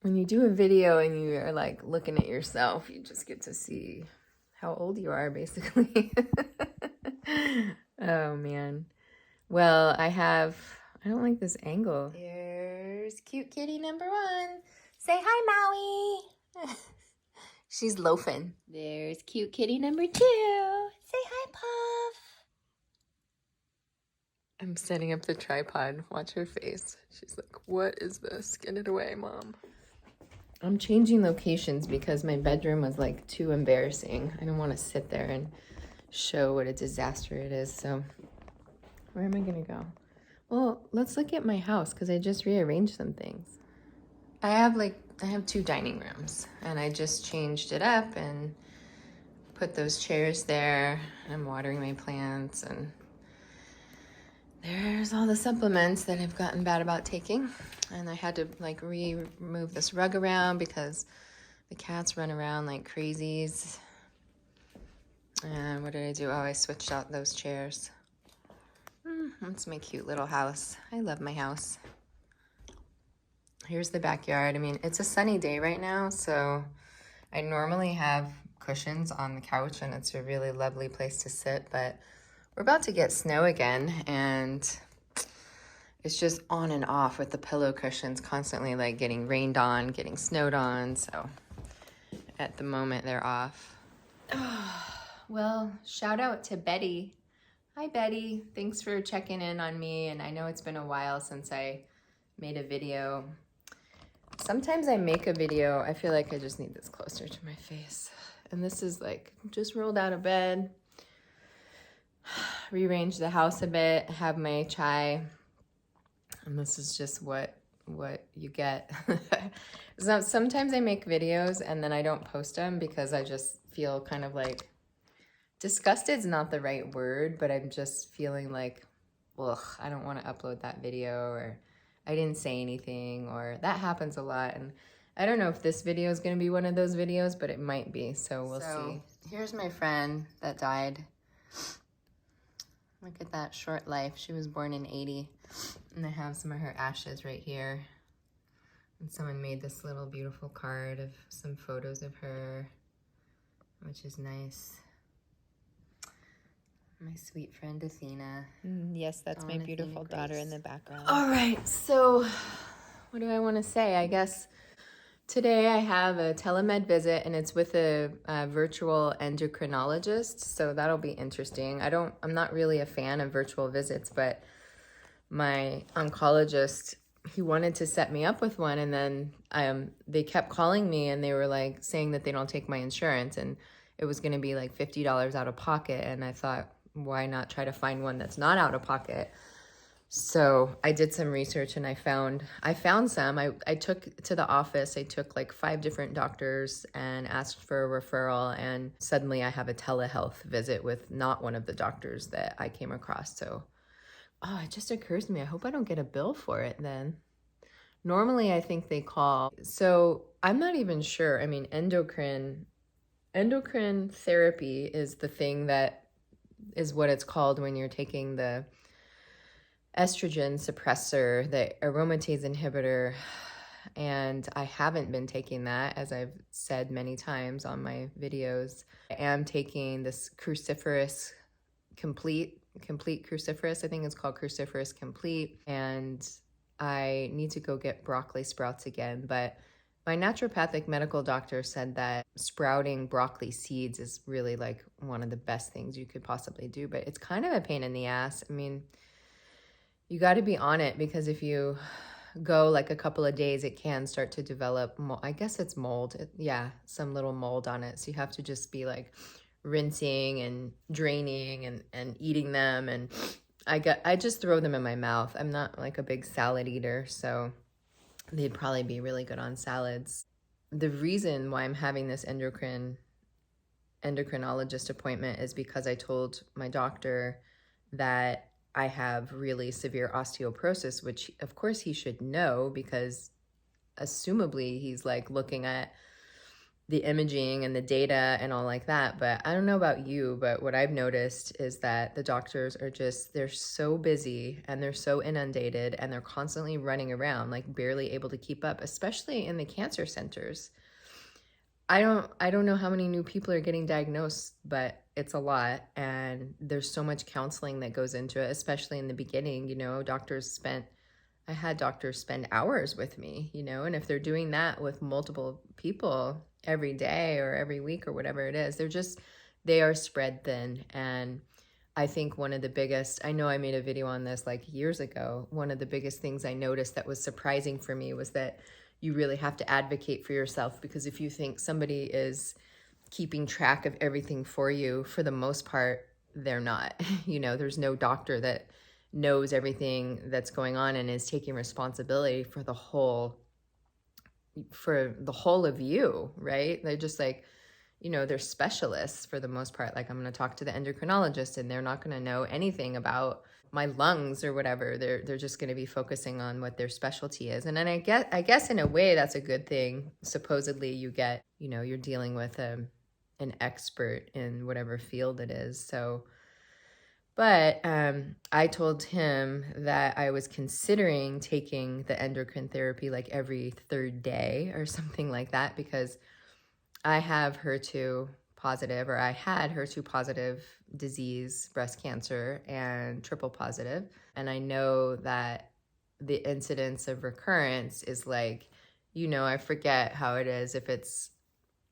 when you do a video and you are like looking at yourself, you just get to see how old you are, basically. Oh man. Well, I don't like this angle. There's cute kitty number one. Say hi, Maui. She's loafing. There's cute kitty number two. Say hi, Puff. I'm setting up the tripod. Watch her face. She's like, what is this? Get it away, Mom. I'm changing locations because my bedroom was like too embarrassing. I don't want to sit there and show what a disaster it is. So where am I going to go? Well, let's look at my house because I just rearranged some things. I have two dining rooms and I just changed it up and put those chairs there. I'm watering my plants and there's all the supplements that I've gotten bad about taking. And I had to like remove this rug around because the cats run around like crazies. And what did I do? Oh, I switched out those chairs. That's my cute little house. I love my house. Here's the backyard. I mean, it's a sunny day right now, so I normally have cushions on the couch and it's a really lovely place to sit, but we're about to get snow again and it's just on and off with the pillow cushions constantly like getting rained on, getting snowed on, so at the moment they're off. Well, shout out to Betty. Hi, Betty. Thanks for checking in on me. And I know it's been a while since I made a video. Sometimes I make a video, I feel like I just need this closer to my face. And this is like, just rolled out of bed, rearranged the house a bit, have my chai. And this is just what you get. So sometimes I make videos and then I don't post them because I just feel kind of like, disgusted is not the right word, but I'm just feeling like, ugh, I don't want to upload that video, or I didn't say anything, or that happens a lot. And I don't know if this video is going to be one of those videos, but it might be, so we'll see. Here's my friend that died. Look at that short life. She was born in 80, and I have some of her ashes right here. And someone made this little beautiful card of some photos of her, which is nice. My sweet friend Athena. Yes, that's my beautiful daughter in the background. All right, so what do I want to say? I guess today I have a telemed visit and it's with a virtual endocrinologist, so that'll be interesting. I'm not really a fan of virtual visits, but my oncologist, he wanted to set me up with one, and then they kept calling me and they were like saying that they don't take my insurance and it was going to be like $50 out of pocket, and I thought, why not try to find one that's not out of pocket? So I did some research and I found some. I took to the office, I took like 5 different doctors and asked for a referral, and suddenly I have a telehealth visit with not one of the doctors that I came across. So, it just occurs to me, I hope I don't get a bill for it then. Normally I think they call. So I'm not even sure. I mean, endocrine therapy is the thing that is what it's called when you're taking the estrogen suppressor, the aromatase inhibitor, and I haven't been taking that, as I've said many times on my videos. I am taking this cruciferous complete cruciferous, I think it's called cruciferous complete, and I need to go get broccoli sprouts again, but my naturopathic medical doctor said that sprouting broccoli seeds is really like one of the best things you could possibly do, but it's kind of a pain in the ass. I mean, you got to be on it because if you go like a couple of days, it can start to develop, I guess it's mold. Yeah, some little mold on it. So you have to just be like rinsing and draining and eating them. And I just throw them in my mouth. I'm not like a big salad eater, so they'd probably be really good on salads. The reason why I'm having this endocrinologist appointment is because I told my doctor that I have really severe osteoporosis, which of course he should know because assumably he's like looking at the imaging and the data and all like that. But I don't know about you, but what I've noticed is that the doctors are just, they're so busy and they're so inundated and they're constantly running around, like barely able to keep up, especially in the cancer centers. I don't know how many new people are getting diagnosed, but it's a lot, and there's so much counseling that goes into it, especially in the beginning. I had doctors spend hours with me, and if they're doing that with multiple people every day or every week or whatever it is, they are spread thin. And I think one of the biggest, I know I made a video on this like years ago. One of the biggest things I noticed that was surprising for me was that you really have to advocate for yourself, because if you think somebody is keeping track of everything for you, for the most part, they're not. There's no doctor that knows everything that's going on and is taking responsibility for the whole of you, right? They're just like, they're specialists for the most part. Like, I'm going to talk to the endocrinologist and they're not going to know anything about my lungs or whatever. They're just going to be focusing on what their specialty is. And then I guess in a way that's a good thing. Supposedly you're dealing with an expert in whatever field it is. So, but I told him that I was considering taking the endocrine therapy like every third day or something like that, because I have HER2 positive, or I had HER2 positive disease, breast cancer, and triple positive. And I know that the incidence of recurrence is like, I forget how it is, if it's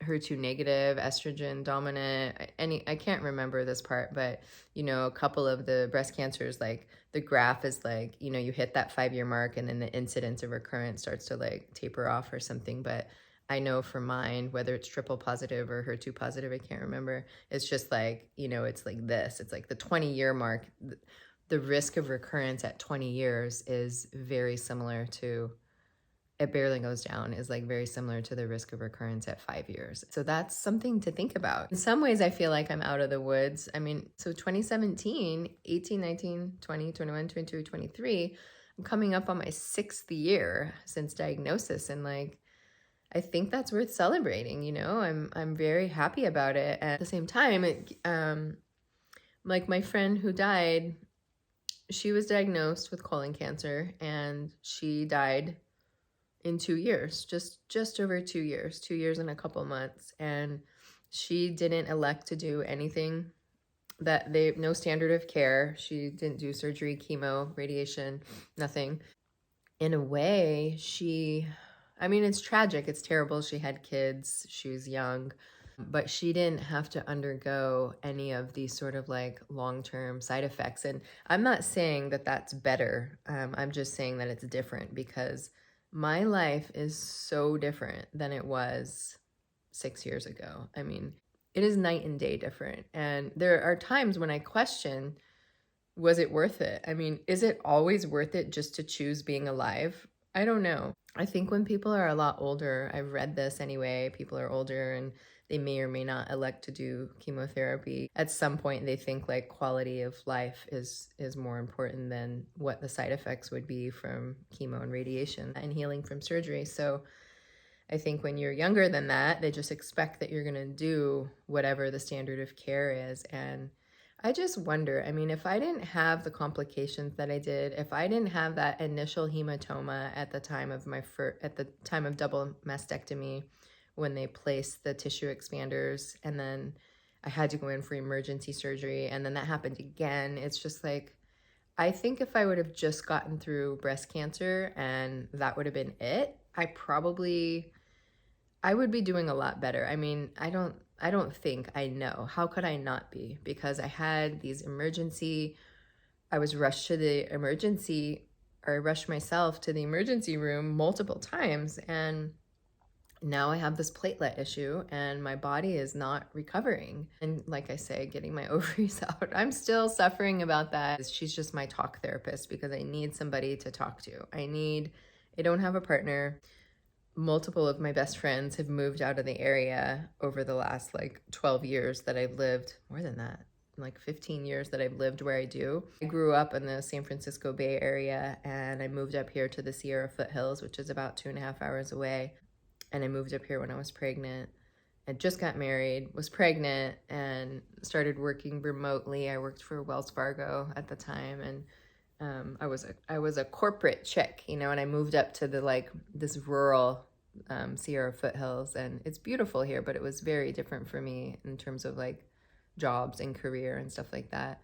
HER2 negative, estrogen dominant, I can't remember this part, but a couple of the breast cancers, like the graph is like, you hit that 5-year mark and then the incidence of recurrence starts to like taper off or something. But I know for mine, whether it's triple positive or HER2 positive, I can't remember. It's just like, it's like this. It's like the 20-year mark. The risk of recurrence at 20 years is very similar to, it barely goes down, is like very similar to the risk of recurrence at 5 years. So that's something to think about. In some ways, I feel like I'm out of the woods. I mean, so 2017, 18, 19, 20, 21, 22, 23, I'm coming up on my 6th year since diagnosis. And like, I think that's worth celebrating. I'm very happy about it. And at the same time, like my friend who died, she was diagnosed with colon cancer and she died in 2 years, just over 2 years, 2 years and a couple months. And she didn't elect to do anything no standard of care. She didn't do surgery, chemo, radiation, nothing. In a way, it's tragic. It's terrible. She had kids. She was young, but she didn't have to undergo any of these sort of like long-term side effects. And I'm not saying that that's better. I'm just saying that it's different, because my life is so different than it was 6 years ago. I mean, it is night and day different. And there are times when I question, was it worth it? I mean, is it always worth it just to choose being alive? I don't know. I think when people are a lot older, I've read this anyway, people are older and they may or may not elect to do chemotherapy. At some point, they think like quality of life is more important than what the side effects would be from chemo and radiation and healing from surgery. So I think when you're younger than that, they just expect that you're going to do whatever the standard of care is. And I just wonder, I mean, if I didn't have the complications that I did, if I didn't have that initial hematoma at the time of double mastectomy, when they placed the tissue expanders, and then I had to go in for emergency surgery, and then that happened again. It's just like, I think if I would have just gotten through breast cancer and that would have been it, I would be doing a lot better. I mean, I don't think, I know. How could I not be? Because I had I was rushed to the emergency, or I rushed myself to the emergency room multiple times, and now I have this platelet issue and my body is not recovering. And like I say, getting my ovaries out, I'm still suffering about that. She's just my talk therapist because I need somebody to talk to. I don't have a partner. Multiple of my best friends have moved out of the area over the last like 12 years that I've lived, more than that, like 15 years that I've lived where I do. I grew up in the San Francisco Bay Area and I moved up here to the Sierra Foothills, which is about 2.5 hours away. And I moved up here when I was pregnant. I just got married, was pregnant, and started working remotely. I worked for Wells Fargo at the time, and I was a corporate chick, you know, and I moved up to the like this rural Sierra foothills, and it's beautiful here, but it was very different for me in terms of like jobs and career and stuff like that.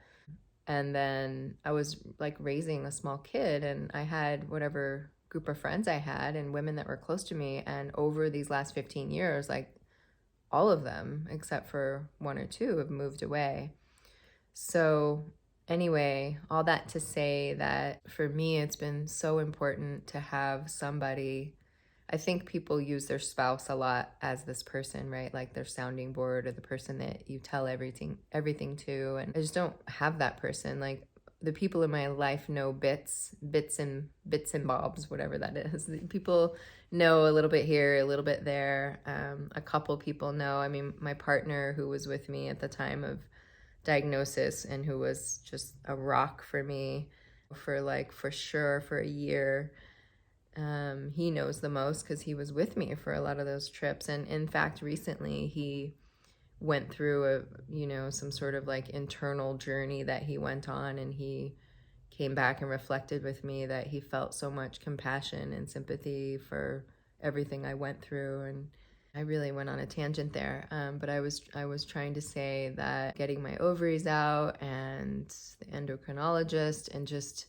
And then I was like raising a small kid, and I had whatever group of friends I had and women that were close to me. And over these last 15 years, like all of them, except for one or two, have moved away. So, anyway, all that to say that for me, it's been so important to have somebody. I think people use their spouse a lot as this person, right? Like their sounding board or the person that you tell everything to. And I just don't have that person. Like the people in my life know bits and bobs, whatever that is. People know a little bit here, a little bit there. A couple people know. I mean, my partner who was with me at the time of diagnosis and who was just a rock for me for sure for a year. He knows the most because he was with me for a lot of those trips. And in fact, recently he went through some sort of like internal journey that he went on, and he came back and reflected with me that he felt so much compassion and sympathy for everything I went through. And I really went on a tangent there, but I was trying to say that getting my ovaries out and the endocrinologist and just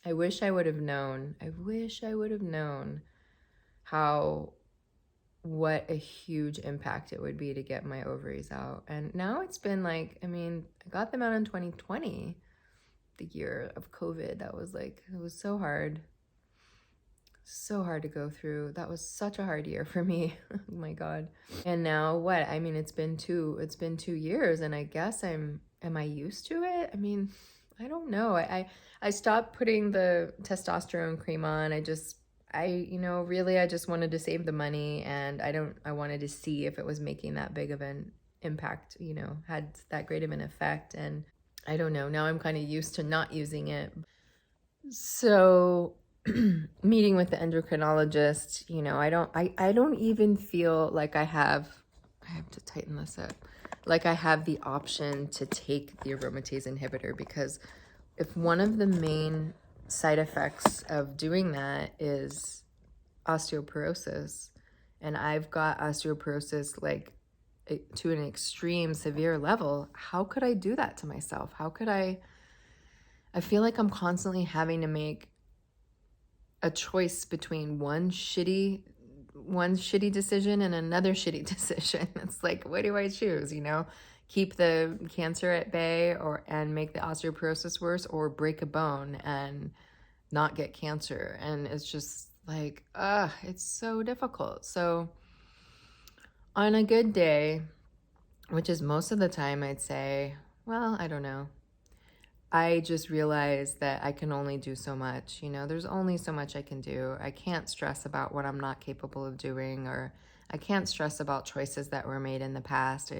I wish I would have known. I wish I would have known what a huge impact it would be to get my ovaries out. And now it's been like, I mean, I got them out in 2020, the year of COVID. That was like, it was so hard to go through. That was such a hard year for me. Oh my God. And now what? I mean, it's been 2 years, and I guess am I used to it? I mean, I don't know. I stopped putting the testosterone cream on. Really, I just wanted to save the money, and I wanted to see if it was making that big of an impact, had that great of an effect. And I don't know. Now I'm kind of used to not using it. So meeting with the endocrinologist, I don't even feel like I have to tighten this up, like I have the option to take the aromatase inhibitor, because if one of the main side effects of doing that is osteoporosis, and I've got osteoporosis like to an extreme severe level, how could I do that to myself? How could I feel like I'm constantly having to make a choice between one shitty decision and another shitty decision. It's like, what do I choose? Keep the cancer at bay and make the osteoporosis worse, or break a bone and not get cancer. And it's just like, it's so difficult. So on a good day, which is most of the time, I'd say, well, I don't know. I just realized that I can only do so much. There's only so much I can do. I can't stress about what I'm not capable of doing, or I can't stress about choices that were made in the past.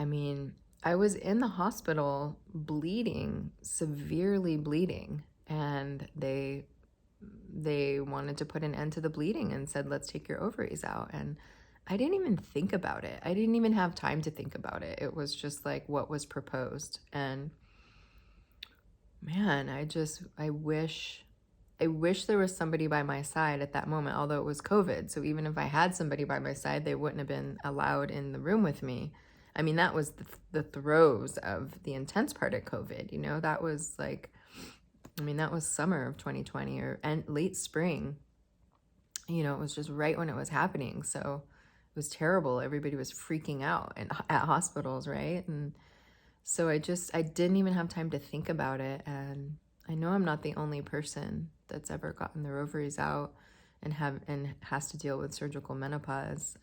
I mean, I was in the hospital bleeding, severely bleeding, and they wanted to put an end to the bleeding and said, let's take your ovaries out. And I didn't even think about it. I didn't even have time to think about it. It was just like what was proposed. And man, I wish there was somebody by my side at that moment, although it was COVID. So even if I had somebody by my side, they wouldn't have been allowed in the room with me. I mean, that was the throes of the intense part of COVID, that was like, that was summer of 2020 and late spring. It was just right when it was happening. So it was terrible. Everybody was freaking out at hospitals, right? And so I didn't even have time to think about it. And I know I'm not the only person that's ever gotten their ovaries out and has to deal with surgical menopause.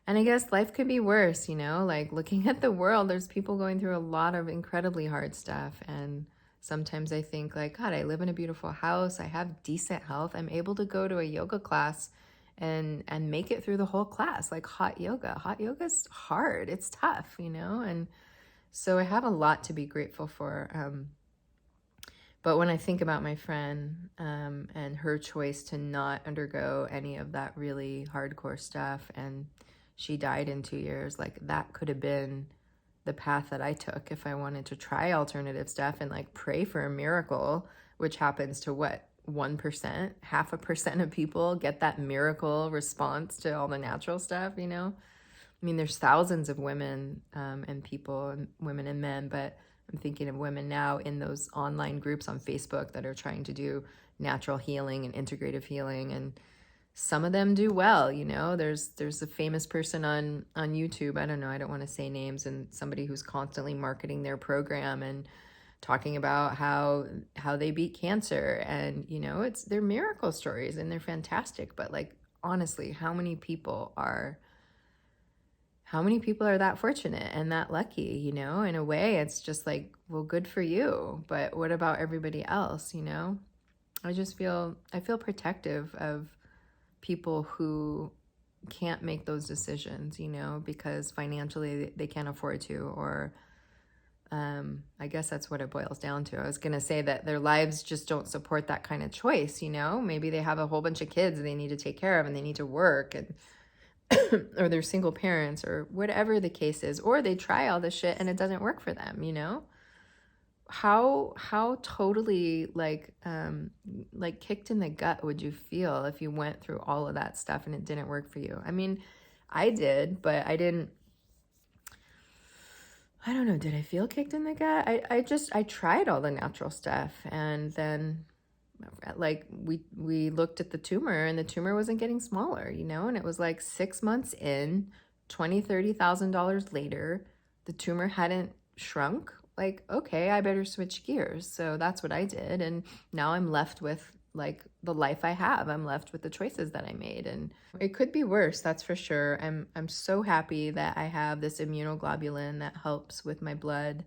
And I guess life could be worse, like looking at the world, there's people going through a lot of incredibly hard stuff. And sometimes I think like, God, I live in a beautiful house. I have decent health. I'm able to go to a yoga class and make it through the whole class, like hot yoga. Hot yoga's hard. It's tough, and so I have a lot to be grateful for. But when I think about my friend and her choice to not undergo any of that really hardcore stuff, and she died in 2 years, like that could have been the path that I took if I wanted to try alternative stuff and like pray for a miracle, which happens to what, 1%, 0.5% of people get that miracle response to all the natural stuff, you know? I mean, there's thousands of women and people, and women and men, but I'm thinking of women now in those online groups on Facebook that are trying to do natural healing and integrative healing, and some of them do well, you know. There's a famous person on YouTube, I don't know, I don't want to say names, and somebody who's constantly marketing their program and talking about how they beat cancer, and you know, they're miracle stories and they're fantastic, but like honestly, how many people are that fortunate and that lucky, you know? In a way, it's just like, well, good for you, but what about everybody else, you know? I feel protective of people who can't make those decisions, you know, because financially they can't afford to, or I guess that's what it boils down to. I was going to say that their lives just don't support that kind of choice, you know? Maybe they have a whole bunch of kids they need to take care of and they need to work, and or they're single parents, or whatever the case is, or they try all this shit and it doesn't work for them, you know? How totally like kicked in the gut would you feel if you went through all of that stuff and it didn't work for you? I mean, I did, but I don't know, did I feel kicked in the gut? I tried all the natural stuff, and then like we looked at the tumor, and the tumor wasn't getting smaller, you know, and it was like 6 months in, $20,000-$30,000 later, the tumor hadn't shrunk. Like, okay, I better switch gears. So that's what I did, and now I'm left with like the life I have. I'm left with the choices that I made, and it could be worse, that's for sure. I'm so happy that I have this immunoglobulin that helps with my blood,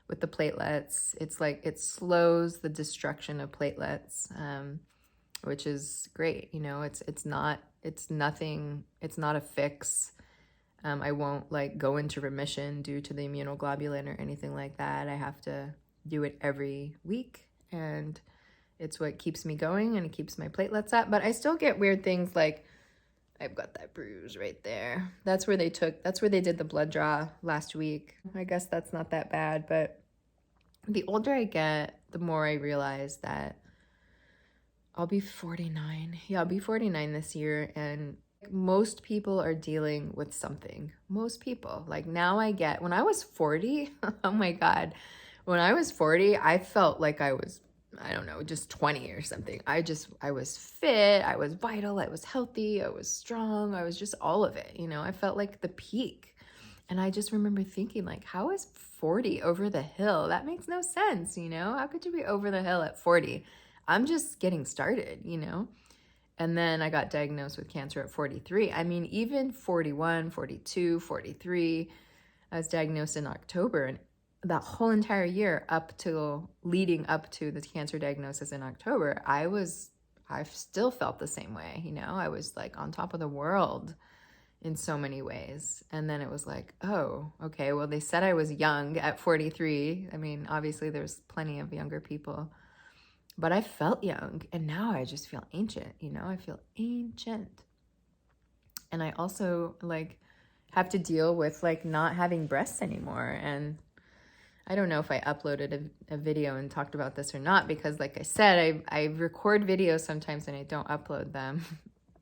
with the platelets. It's like it slows the destruction of platelets, which is great. You know, it's not a fix. I won't like go into remission due to the immunoglobulin or anything like that. I have to do it every week, and it's what keeps me going and it keeps my platelets up. But I still get weird things, like I've got that bruise right there. That's where they did the blood draw last week. I guess that's not that bad, but the older I get, the more I realize that I'll be 49. Yeah, I'll be 49 this year, and most people are dealing with something. Most people. Like now I get, when I was 40, oh my God, when I was 40, I felt like I was, I don't know, just 20 or something. I was fit, I was vital, I was healthy, I was strong, I was just all of it, you know? I felt like the peak. And I just remember thinking, like, how is 40 over the hill? That makes no sense, you know? How could you be over the hill at 40? I'm just getting started, you know? And then I got diagnosed with cancer at 43. I mean, even 41, 42, 43, I was diagnosed in October, and that whole entire year leading up to the cancer diagnosis in October, I still felt the same way, you know? I was like on top of the world in so many ways. And then it was like, oh, okay, well, they said I was young at 43. I mean, obviously there's plenty of younger people, but I felt young, and now I just feel ancient, you know? I feel ancient. And I also like have to deal with like not having breasts anymore. And I don't know if I uploaded a video and talked about this or not, because like I said, I record videos sometimes and I don't upload them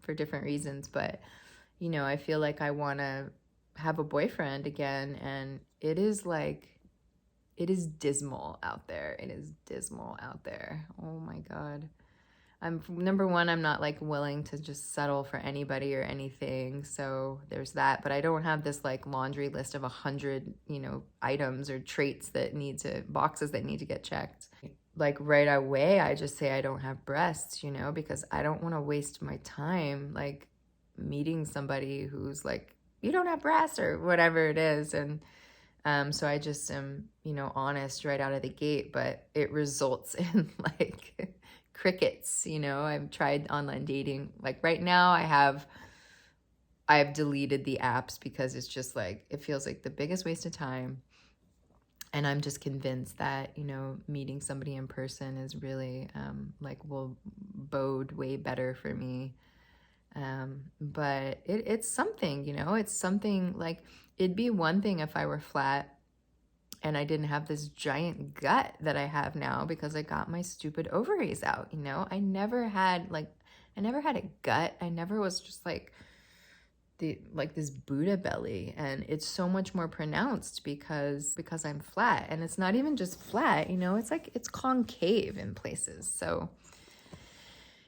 for different reasons. But, you know, I feel like I want to have a boyfriend again, and it is dismal out there. It is dismal out there. Oh my God. Number one, I'm not like willing to just settle for anybody or anything. So there's that. But I don't have this like laundry list of 100, you know, items or traits boxes that need to get checked. Like right away, I just say I don't have breasts, you know, because I don't want to waste my time like meeting somebody who's like, you don't have breasts or whatever it is. And so I just am, you know, honest right out of the gate, but it results in like crickets, you know. I've tried online dating. Like right now I've deleted the apps because it's just like, it feels like the biggest waste of time. And I'm just convinced that, meeting somebody in person is really, will bode way better for me. But it's something, it's something like, it'd be one thing if I were flat and I didn't have this giant gut that I have now because I got my stupid ovaries out, I never had a gut. I never was just like this Buddha belly, and it's so much more pronounced because I'm flat, and it's not even just flat, it's like it's concave in places. So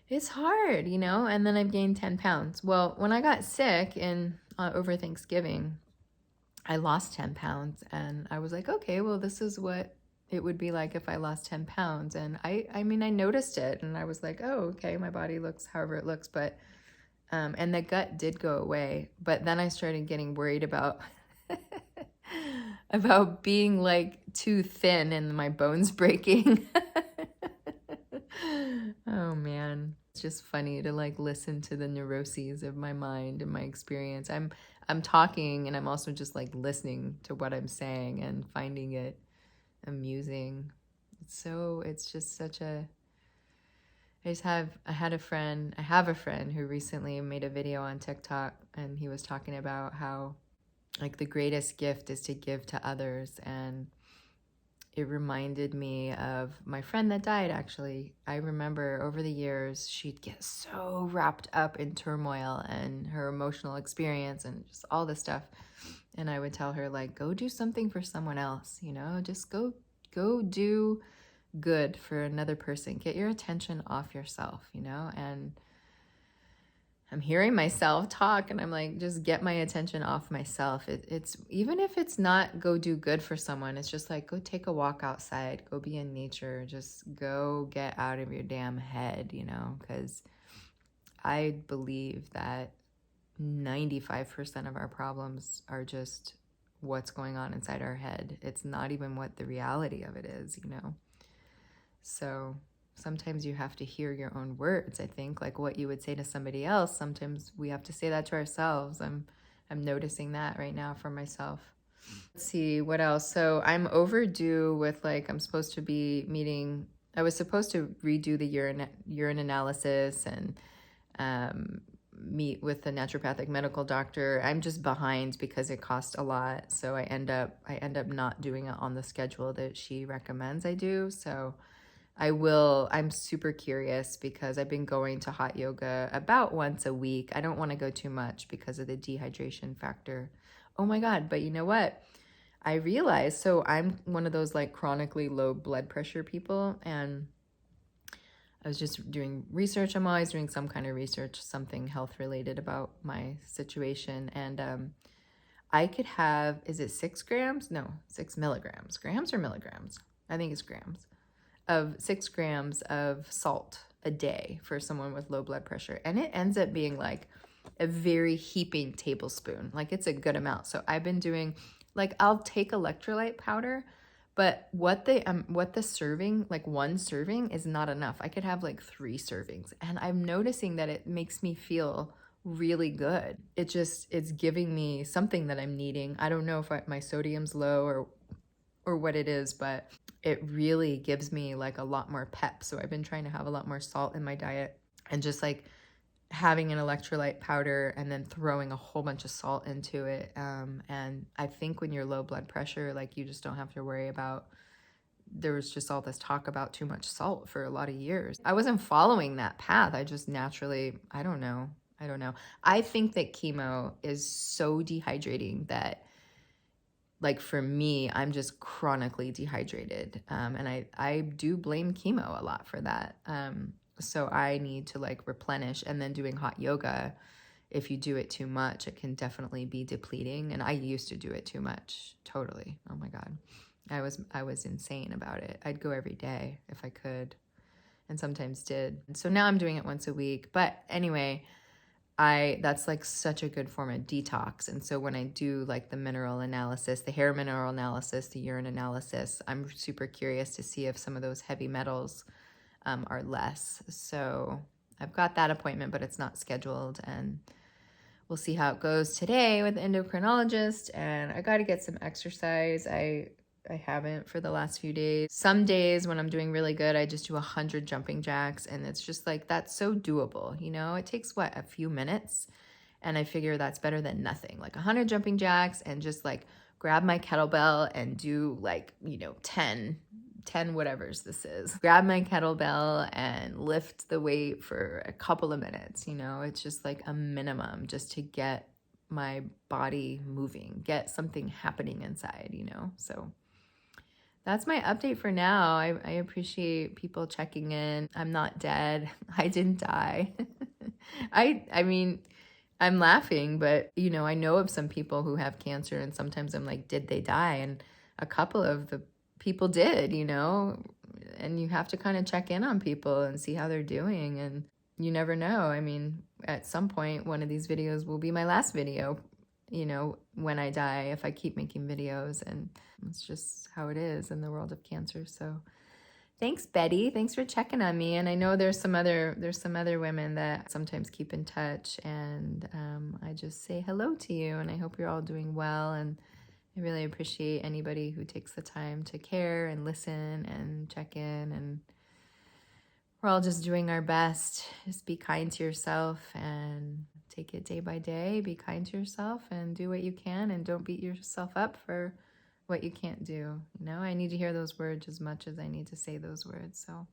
it's hard, and then I've gained 10 pounds. Well, when I got sick in over Thanksgiving, I lost 10 pounds, and I was like, okay, well, this is what it would be like if I lost 10 pounds. And I mean, I noticed it, and I was like, oh, okay, my body looks however it looks, but and the gut did go away. But then I started getting worried about about being like too thin and my bones breaking. Oh man, it's just funny to like listen to the neuroses of my mind and my experience. I'm talking, and I'm also just like listening to what I'm saying and finding it amusing. It's just such a I have a friend who recently made a video on TikTok, and he was talking about how like the greatest gift is to give to others. And it reminded me of my friend that died, actually. I remember over the years, she'd get so wrapped up in turmoil and her emotional experience and just all this stuff. And I would tell her, like, go do something for someone else, just go do good for another person. Get your attention off yourself, and I'm hearing myself talk, and I'm like, just get my attention off myself. It's even if it's not go do good for someone, it's just like, go take a walk outside, go be in nature, just go get out of your damn head, because I believe that 95% of our problems are just what's going on inside our head. It's not even what the reality of it is, So sometimes you have to hear your own words. I think like what you would say to somebody else, sometimes we have to say that to ourselves. I'm noticing that right now for myself. Let's see what else. So I'm overdue with I'm supposed to be meeting. I was supposed to redo the urine analysis and meet with the naturopathic medical doctor. I'm just behind because it costs a lot. So I end up not doing it on the schedule that she recommends I do. So I'm super curious because I've been going to hot yoga about once a week. I don't want to go too much because of the dehydration factor. Oh my God. But you know what? I realized, so I'm one of those like chronically low blood pressure people, and I was just doing research. I'm always doing some kind of research, something health related about my situation. And I could have, is it 6 grams? No, 6 milligrams. Grams or milligrams? I think it's grams. Of 6 grams of salt a day for someone with low blood pressure. And it ends up being like a very heaping tablespoon. Like it's a good amount. So I've been doing, like, I'll take electrolyte powder, but what the serving, like one serving is not enough. I could have like 3 servings. And I'm noticing that it makes me feel really good. It's giving me something that I'm needing. I don't know if my sodium's low or what it is, but it really gives me like a lot more pep. So I've been trying to have a lot more salt in my diet, and just like having an electrolyte powder and then throwing a whole bunch of salt into it. And I think when you're low blood pressure, like you just don't have to worry about, there was just all this talk about too much salt for a lot of years. I wasn't following that path. I just naturally, I don't know. I think that chemo is so dehydrating that, like, for me, I'm just chronically dehydrated. And I do blame chemo a lot for that. So I need to like replenish, and then doing hot yoga, if you do it too much, it can definitely be depleting. And I used to do it too much. Totally. Oh my God. I was insane about it. I'd go every day if I could, and sometimes did. So now I'm doing it once a week. But anyway, that's like such a good form of detox. And so when I do like the mineral analysis, the hair mineral analysis, the urine analysis, I'm super curious to see if some of those heavy metals are less. So I've got that appointment, but it's not scheduled, and we'll see how it goes today with the endocrinologist. And I got to get some exercise. I haven't for the last few days. Some days when I'm doing really good, I just do 100 jumping jacks, and it's just like, that's so doable. You know, it takes what, a few minutes, and I figure that's better than nothing. Like 100 jumping jacks, and just like grab my kettlebell and do like, you know, 10 whatever's this is. Grab my kettlebell and lift the weight for a couple of minutes. You know, it's just like a minimum just to get my body moving, get something happening inside, you know. So that's my update for now. I appreciate people checking in. I'm not dead. I didn't die. I mean, I'm laughing, but you know, I know of some people who have cancer, and sometimes I'm like, did they die? And a couple of the people did, you know, and you have to kind of check in on people and see how they're doing, and you never know. I mean, at some point, one of these videos will be my last video, you know, when I die, if I keep making videos, and it's just how it is in the world of cancer. So thanks, Betty. Thanks for checking on me. And I know there's some other women that sometimes keep in touch, and I just say hello to you, and I hope you're all doing well. And I really appreciate anybody who takes the time to care and listen and check in. And we're all just doing our best. Just be kind to yourself and take it day by day. Be kind to yourself and do what you can, and don't beat yourself up for what you can't do. You know, I need to hear those words as much as I need to say those words. So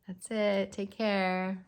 that's it. Take care.